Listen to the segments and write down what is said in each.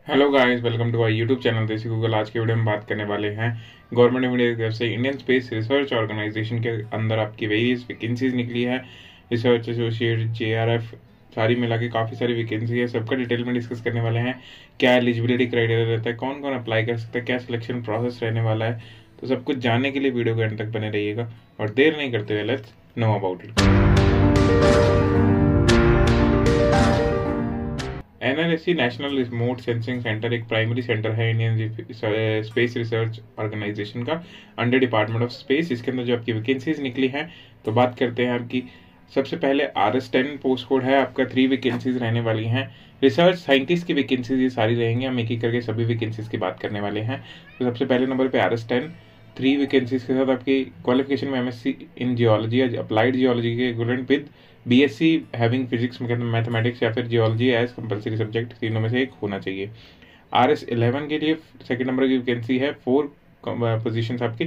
Hello guys, welcome to our YouTube channel Desi Google. आज के video में बात करने वाले हैं गवर्नमेंट ऑफ इंडिया की तरफ से इंडियन स्पेस रिसर्च ऑर्गेनाइजेशन के अंदर आपकी वेरियस वैकेंसीज निकली है। रिसर्च एसोसिएट, जेआरएफ, सारी मिला के काफ़ी सारी वैकेंसी है। सबका डिटेल में डिस्कस करने वाले हैं। क्या एलिजिबिलिटी क्राइटेरिया रहता है, कौन कौन अप्लाई कर सकता है, क्या सिलेक्शन प्रोसेस रहने वाला है, तो सब कुछ जानने के लिए वीडियो के एंड तक बने रहिएगा। और देर नहीं करते हुए let's know about it. NRSC national remote sensing centre एक प्राइमरी सेंटर है इंडियन स्पेस रिसर्च ऑर्गेनाइजेशन का अंडर डिपार्टमेंट ऑफ स्पेस। इसके अंदर जो आपकी वैकेंसीज निकली हैं, तो बात करते हैं आपकी। सबसे पहले RS10 पोस्ट कोड है आपका, 3 वैकेंसीज रहने वाली हैं। रिसर्च साइंटिस्ट की वैकेंसीज ये सारी रहेंगी, हम एक एक करके सभी वैकेंसीज की बात करने वाले हैं। तो सबसे पहले नंबर पे RS10, 3 वैकेंसीज के साथ आपकी क्वालिफिकेशन में MSc इन जियोलॉजी या अप्लाइड जियोलॉजी के equivalent with BSc having physics mathematics या फिर जियोलॉजी एज कंपलसरी सब्जेक्ट, तीनों में से एक होना चाहिए। RS11 के लिए सेकंड नंबर की वैकेंसी है, 4 पोजीशंस आपकी।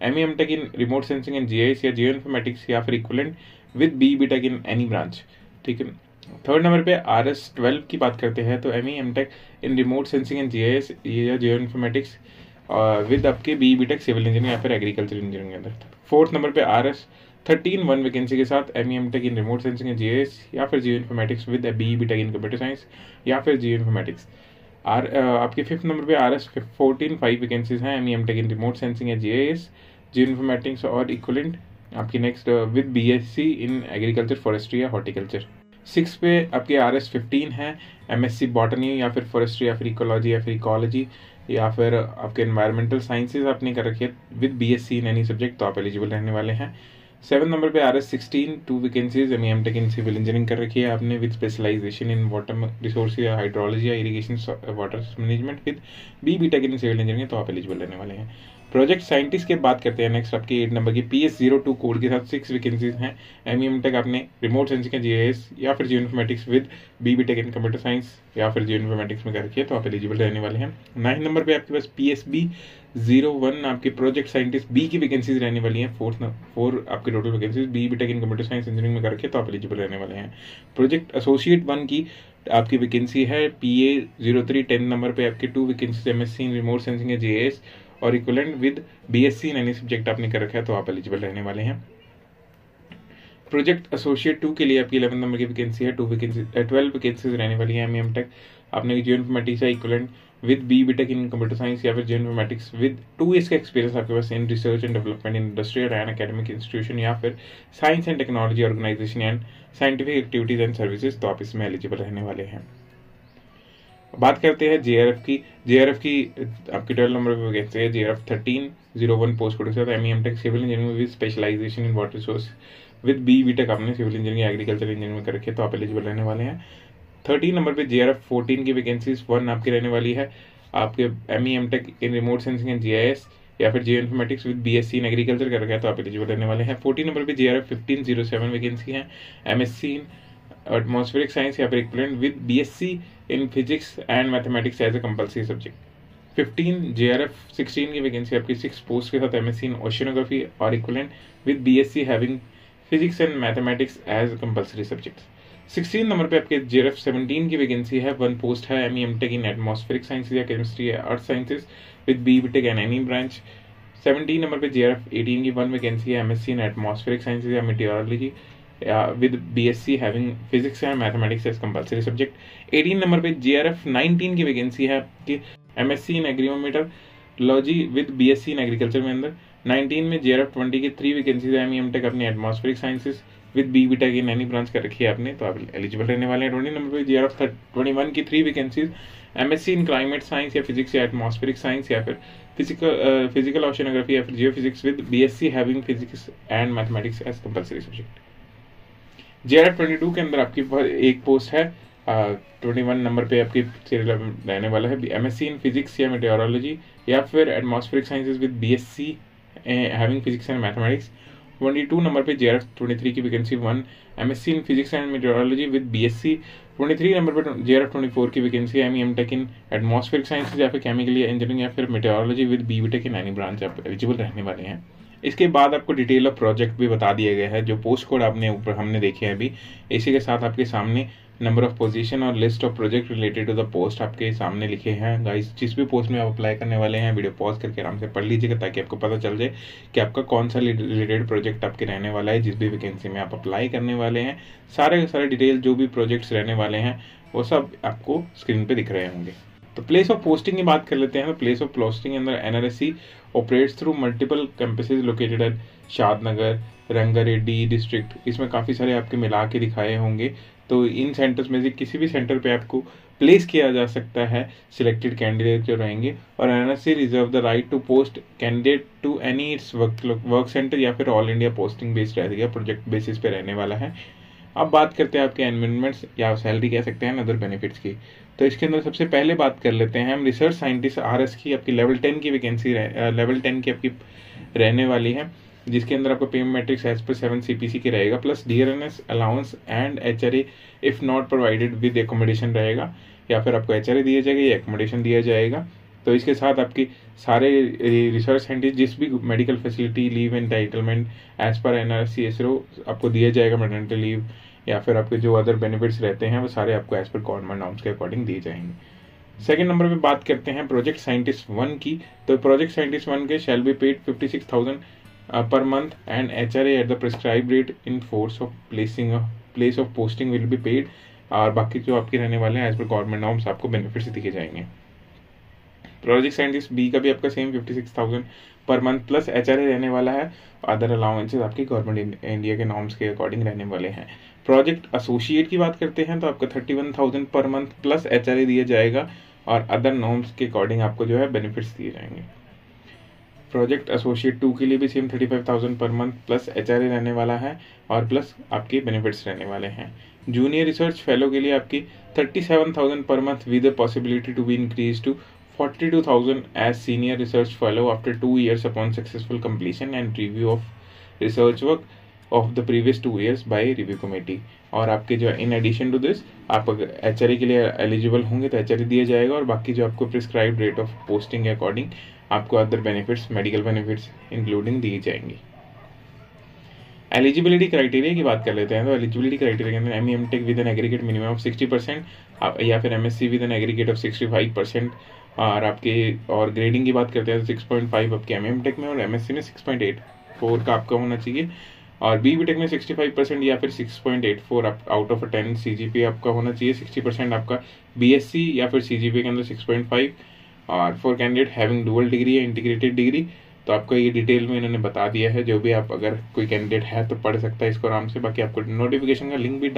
ME MTech in remote sensing and GIS या जियो इन्फॉर्मेटिक्स या फिर equivalent with BE BTech in any branch, ठीक है। थर्ड नंबर पे RS12 की बात करते हैं, तो ME MTech in remote sensing and GIS या जियो इन्फॉर्मेटिक्स विद आपके BE BTech सिविल इंजीनियरिंग या फिर एग्रीकल्चर इंजीनियरिंग के अंदर। फोर्थ नंबर पे RS13 1 वैकेंसी के साथ ME MTech in remote sensing and GIS या फिर geo informatics with BE BTech in computer science या फिर जियो इन्फॉर्मेटिक्स। आपके फिफ्थ नंबर पे RS14 5 वैकेंसीज हैं, ME MTech in remote sensing and GIS, geo informatics और इक्विवेलेंट आपकी next with BSc in agriculture, forestry या हॉर्टिकल्चर। 6 पे आपके RS15 है, MSc बॉटनी या फिर फॉरेस्ट्री या फिर इकोलॉजी या फिर इकोलॉजी या फिर आपके एनवायरमेंटल साइंसेज आपने कर रखी है with BSc in any subject, तो आप एलिजिबल रहने वाले हैं। 7 नंबर पे RS16 2 vacancies, ME MTech in civil engineering कर रखी है आपने with specialization in water resource या हाइड्रोलॉजी या irrigation water management with BE BTech in civil engineering, तो आप एलिजिबल रहने वाले हैं। प्रोजेक्ट साइंटिस्ट की बात करते हैं नेक्स्ट, आपकी 8 नंबर की PS02 कोड के साथ 6 वैकेंसीज हैं। ME MTech आपने रिमोट सेंसिंग का GIS या फिर geo informatics with BE BTech in computer science या फिर जियो इन्फॉर्मेटिक्स में कर रखी है, तो आप एलिजिबल रहने वाले हैं। 9 नंबर पे आपके पास PSB01 आपकी प्रोजेक्ट साइंटिस्ट बी की वैकेंसीज रहने वाली हैं। 4 आपकी total vacancies BE BTech in computer science engineering में कर रखी है, तो आप एलिजिबल रहने वाले हैं। प्रोजेक्ट एसोसिएट 1 की आपकी वैकेंसी है PA03 10 नंबर पे आपकी 2 वैकेंसीज MSc इन रिमोट सेंसिंग या GIS और equivalent with BSc in any subject आपने कर रखा है, तो आप एलिजिबल रहने वाले हैं। प्रोजेक्ट एसोसिएट 2 के लिए आपकी 11 नंबर की वैकेंसी है, 12 वैकेंसीज रहने वाली है। ME MTech आपने जियो इन्फॉर्मेटिक्स या equivalent with BE BTech in computer science या फिर जियो इन्फॉर्मेटिक्स विद 2 ईयर्स का एक्सपीरियंस आपके पास in research and development in industrial and academic institution या फिर science and technology organisation and scientific activities and services, तो आप इसमें एलिजिबल रहने वाले हैं। बात करते हैं JRF की। JRF की आपकी 12 नंबर पे वैकेंसी है, JRF 1301 पोस्ट कोड के साथ ME MTech civil engineering with specialization in water resource with BE BTech आपने सिविल इंजीनियरिंग एग्रीकल्चर इंजीनियरिंग कर रखी है, तो आप एलिजिबल रहने वाले हैं। 13 नंबर पे JRF 14 की वैकेंसीज 1 आपकी रहने वाली है, आपके ME MTech in remote sensing and GIS या फिर geo informatics with BSc in agriculture कर रखा है, तो आप एलिजिबल रहने वाले हैं। 14 नंबर पे JRF 1507 वैकेंसी है, MSc इन एटमॉस्फेरिक साइंस या फिर equivalent with BSc in physics and mathematics as a compulsory subject. 15 JRF 16 की वैकेंसी आपकी 6 पोस्ट के साथ MSc इन ओशियनोग्राफी और equivalent with BSc having physics and mathematics as compulsory subject. 16 number पे आपके JRF 17 की वैकेंसी है, 1 पोस्ट है, ME MTech in atmospheric science या केमिस्ट्री या earth sciences with BE BTech and any branch. 17 number पे JRF 18 की 1 वैकेंसी है, MSc इन एटमॉस्फेरिक साइंसेज या meteorology with BSc having physics and mathematics as compulsory subject. 18 number पे JRF 19 की vacancy है आपकी, MSc in agrometeorology with BSc in agriculture में अंदर। 19 में JRF 20 की 3 वैकेंसीज है, ME MTech अपनी atmospheric sciences with BE BTech in any branch कर रखी है आपने, तो आप एलिजिबल रहने वाले हैं। 20 नंबर पे JRF 21 की 3 vacancies, MSc in climate science या फिजिक्स या एटमॉस्फेरिक साइंस या फिर फिजिकल ओशियनोग्राफी या फिर geo physics with BSc having physics and mathematics as compulsory subject. JRF 22 के अंदर आपकी एक पोस्ट है, 21 नंबर पे आपकी रहने वाला है, MSc इन फिजिक्स या मीटियोरोलॉजी या फिर atmospheric sciences with BSc having physics and mathematics. 22 number पे JRF 23 की vacancy 1, MSc in physics and meteorology with BSc। 23 number पे JRF 24 की vacancy ME MTech in atmospheric sciences या फिर केमिकल या इंजीनियरिंग या फिर meteorology with BE BTech in any branch, आप एलिजिबल रहने वाले हैं। इसके बाद आपको डिटेल ऑफ प्रोजेक्ट भी बता दिया गया है, जो पोस्ट कोड आपने ऊपर हमने देखे हैं अभी, इसी के साथ आपके सामने नंबर ऑफ पोजीशन और list of project related to the post आपके सामने लिखे हैं। गाइस जिस भी पोस्ट में आप अप्लाई करने वाले हैं वीडियो पॉज करके आराम से पढ़ लीजिएगा ताकि आपको पता चल जाए कि आपका कौन सा रिलेटेड प्रोजेक्ट आपके रहने वाला है। जिस भी वैकेंसी में आप अप्लाई करने वाले हैं सारे के सारे डिटेल जो भी प्रोजेक्ट्स रहने वाले हैं वो सब आपको स्क्रीन पे दिख रहे होंगे। तो प्लेस ऑफ पोस्टिंग की बात कर लेते हैं। तो प्लेस ऑफ पोस्टिंग अंदर NRSC operates through multiple campuses located at Shadnagar, Rangareddy district. इसमें काफ़ी सारे आपके मिला के दिखाए होंगे। तो इन सेंटर्स में से किसी भी सेंटर पे आपको प्लेस किया जा सकता है सिलेक्टेड कैंडिडेट जो रहेंगे। और NRSC reserve the right to post candidate to any its work centre या फिर ऑल इंडिया पोस्टिंग बेस्ड रहेगा, प्रोजेक्ट बेसिस पे रहने वाला है। अब बात करते हैं आपके एनवायरमेंट्स या सैलरी कह सकते हैं अदर बेनिफिट्स की। तो इसके अंदर सबसे पहले बात कर लेते हैं हम रिसर्च साइंटिस्ट आरएस की। आपकी लेवल 10 की वैकेंसी लेवल 10 की आपकी रहने वाली है, जिसके अंदर आपको payment matrix as per 7 CPC की रहेगा, plus DRNS allowance and HRA if not provided with accommodation रहेगा, या फिर आपको एचआरए दिया जाएगा या एकोमोडेशन दिया जाएगा। तो इसके साथ आपकी सारे रिसर्च साइंटिस्ट जिस भी medical facility leave entitlement as पर एनआरसी एसरो आपको दिया जाएगा, मैटरनिटी लीव या फिर आपके जो अदर बेनिफिट्स रहते हैं वो सारे आपको एज पर गवर्नमेंट नॉर्म्स के अकॉर्डिंग दिए जाएंगे। सेकंड नंबर पे बात करते हैं प्रोजेक्ट साइंटिस्ट 1 की। तो प्रोजेक्ट साइंटिस्ट 1 के shall be paid 56,000 per month and HRA at the prescribed rate in force of place of posting will be paid। और बाकी जो आपके रहने वाले हैं एज पर गवर्नमेंट नॉर्म्स आपको बेनिफिट्स दिए जाएंगे। प्रोजेक्ट साइंटिस्ट बी का भी आपका same 56,000 per month plus HRA रहने वाला है। अदर अलाउंसेस आपकी गवर्नमेंट इंडिया के नॉर्म्स के अकॉर्डिंग रहने वाले हैं। प्रोजेक्ट एसोसिएट की बात करते हैं तो आपका 31,000 पर मंथ प्लस एचआरए दिया जाएगा और अदर नॉर्म्स के अकॉर्डिंग आपको जो है बेनिफिट्स दिए जाएंगे। प्रोजेक्ट एसोसिएट 2 के लिए भी same 35,000 per month plus HRA रहने वाला है और प्लस आपके बेनिफिट्स रहने वाले हैं। जूनियर रिसर्च फेलो के लिए आपकी 37,000 पर month with the possibility to be increase to 42,000 as senior research fellow after 2 years upon successful completion and review of research work of the previous 2 years by review committee. और आपके जो in addition to this आप अगर HRA के लिए eligible होंगे तो HRA दिया जाएगा और बाकी जो आपको प्रिस्क्राइब्ड रेट ऑफ पोस्टिंग के अकॉर्डिंग आपको other benefits medical benefits including दी जाएंगी। एलिजिबिलिटी क्राइटेरिया की बात कर लेते हैं। तो एलिजिबिलिटी क्राइटेरिया के अंदर M tech with an aggregate minimum of 60% या फिर MSc with an aggregate of 65%। और आपके और ग्रेडिंग की बात करते हैं तो 6.5 आपके एम टेक में और एमएससी में 6.84 का आपका होना चाहिए। और बी टेक में 65% या फिर 6.84 आउट ऑफ 10 सीजीपी आपका होना चाहिए। 60% आपका बीएससी या फिर सीजीपी के अंदर 6.5। और for candidate having dual degree या इंटीग्रेटेड डिग्री तो आपको ये डिटेल में इन्होंने बता दिया है। जो भी आप अगर कोई कैंडिडेट है तो पढ़ सकता है इसको आराम से। बाकी आपको नोटिफिकेशन का लिंक भी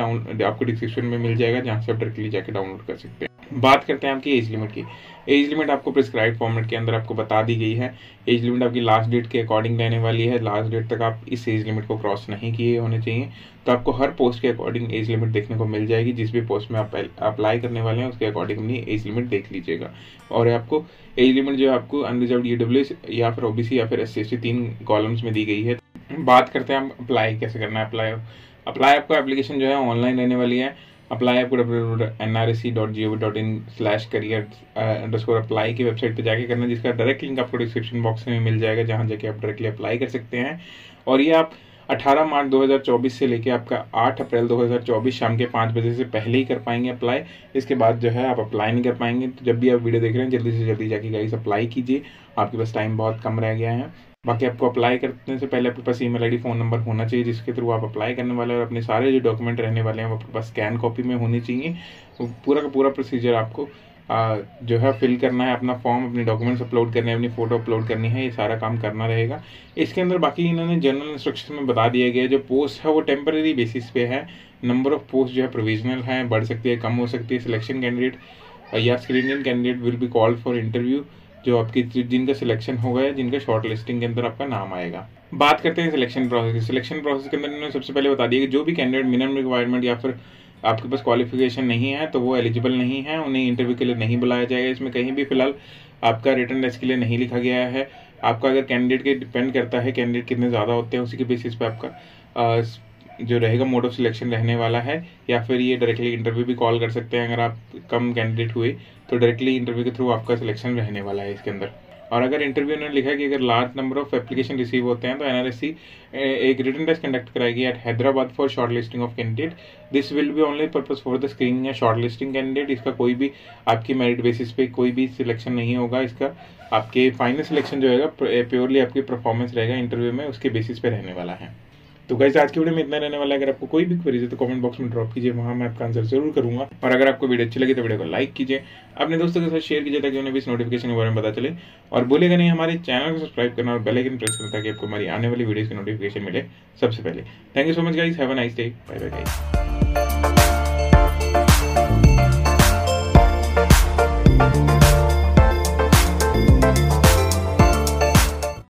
आपको डिस्क्रिप्शन में मिल जाएगा जहाँ से आप डायरेक्टली जाकर डाउनलोड कर सकते हैं। बात करते हैं आपकी एज लिमिट की। एज लिमिट आपको प्रिस्क्राइब फॉर्मेट के अंदर आपको बता दी गई है। एज लिमिट आपकी लास्ट डेट के अकॉर्डिंग रहने वाली है। लास्ट डेट तक आप इस एज लिमिट को क्रॉस नहीं किए होने चाहिए। तो आपको हर पोस्ट के अकॉर्डिंग एज लिमिट देखने को मिल जाएगी। जिस भी पोस्ट में आप अप्लाई करने वाले हैं उसके अकॉर्डिंग अपनी एज लिमिट देख लीजिएगा। और आपको एज लिमिट जो है आपको अनरिजर्व्ड ईडब्ल्यूएस या फिर ओबीसी या फिर एससी 3 कॉलम्स में दी गई है। बात करते हैं हम अप्लाई कैसे करना है। अप्लाई आपको एप्लीकेशन जो है ऑनलाइन रहने वाली है। अप्लाई आपको www.nrc.gov.in/career_apply की वेबसाइट पे जाके करना है, जिसका डायरेक्ट लिंक आपको डिस्क्रिप्शन बॉक्स में मिल जाएगा जहां जाके आप डायरेक्टली अप्लाई कर सकते हैं। और ये आप 18 मार्च 2024 से लेके आपका 8 अप्रैल 2024 शाम के 5 बजे से पहले ही कर पाएंगे अप्लाई। इसके बाद जो है आप अप्लाई नहीं कर पाएंगे। तो जब भी आप वीडियो देख रहे हैं जल्दी से जल्दी जाके गाइस अप्लाई कीजिए, आपके पास टाइम बहुत कम रह गया है। बाकी आपको अप्लाई करने से पहले आपके पास ईमेल आईडी फ़ोन नंबर होना चाहिए जिसके थ्रू आप अप्लाई करने वाले हैं और अपने सारे जो डॉक्यूमेंट रहने वाले हैं वो आपके पास स्कैन कॉपी में होनी चाहिए। पूरा का पूरा प्रोसीजर आपको जो है फिल करना है, अपना फॉर्म, अपने डॉक्यूमेंट्स अपलोड करने हैं, अपनी फ़ोटो अपलोड करनी है, ये सारा काम करना रहेगा। इसके अंदर बाकी इन्होंने जनरल इंस्ट्रक्शन में बता दिया गया है जो पोस्ट है वो टेम्परेरी बेसिस पे है। नंबर ऑफ पोस्ट जो है प्रोविजनल है, बढ़ सकती है, कम हो सकती है। सिलेक्शन कैंडिडेट या screening candidate will be called for interview, जो आपकी जिनका सिलेक्शन हो गया, जिनका शॉर्ट लिस्टिंग के अंदर आपका नाम आएगा। बात करते हैं सिलेक्शन प्रोसेस की। सिलेक्शन प्रोसेस के अंदर इन्होंने सबसे पहले बता दिया कि जो भी कैंडिडेट मिनिमम रिक्वायरमेंट या फिर आपके पास क्वालिफिकेशन नहीं है तो वो एलिजिबल नहीं है, उन्हें इंटरव्यू के लिए नहीं बुलाया जाएगा। इसमें कहीं भी फिलहाल आपका रिटर्न टेस्ट के लिए नहीं लिखा गया है। आपका अगर कैंडिडेट के डिपेंड करता है कैंडिडेट कितने ज़्यादा होते हैं, उसी के बेसिस पे आपका जो रहेगा मोड ऑफ सिलेक्शन रहने वाला है। या फिर ये डायरेक्टली इंटरव्यू भी कॉल कर सकते हैं। अगर आप कम कैंडिडेट हुए तो डायरेक्टली इंटरव्यू के थ्रू आपका सिलेक्शन रहने वाला है इसके अंदर। और अगर इंटरव्यू ने लिखा है कि अगर large number of application receive होते हैं तो NRSC एक रिटन टेस्ट कंडक्ट कराएगी at Hyderabad for short listing of candidate. This will be only purpose for the screening या शॉर्ट लिस्टिंग कैंडिडेट। इसका कोई भी आपकी मेरिट बेसिस पे कोई भी सिलेक्शन नहीं होगा। इसका आपके फाइनल सिलेक्शन जो है प्योरली आपकी परफॉर्मेंस रहेगा इंटरव्यू में, उसके बेसिस पे रहने वाला है। तो गाइस आज की वीडियो में इतना रहने वाला है। अगर आपको कोई भी क्वेरीज है तो कमेंट बॉक्स में ड्रॉप कीजिए, वहां मैं आपका आंसर जरूर करूंगा। और अगर आपको वीडियो अच्छी लगी तो वीडियो को लाइक कीजिए, अपने दोस्तों के साथ शेयर कीजिए ताकि उन्हें भी इस नोटिफिकेशन के बारे में पता चले। और भूलेगा नहीं हमारे चैनल को सब्सक्राइब करना और बेल आइकन प्रेस करना ताकि आपको हमारी आने वाली वीडियोस की नोटिफिकेशन मिले सबसे पहले। Thank you so much guys, have a nice day, bye bye guys.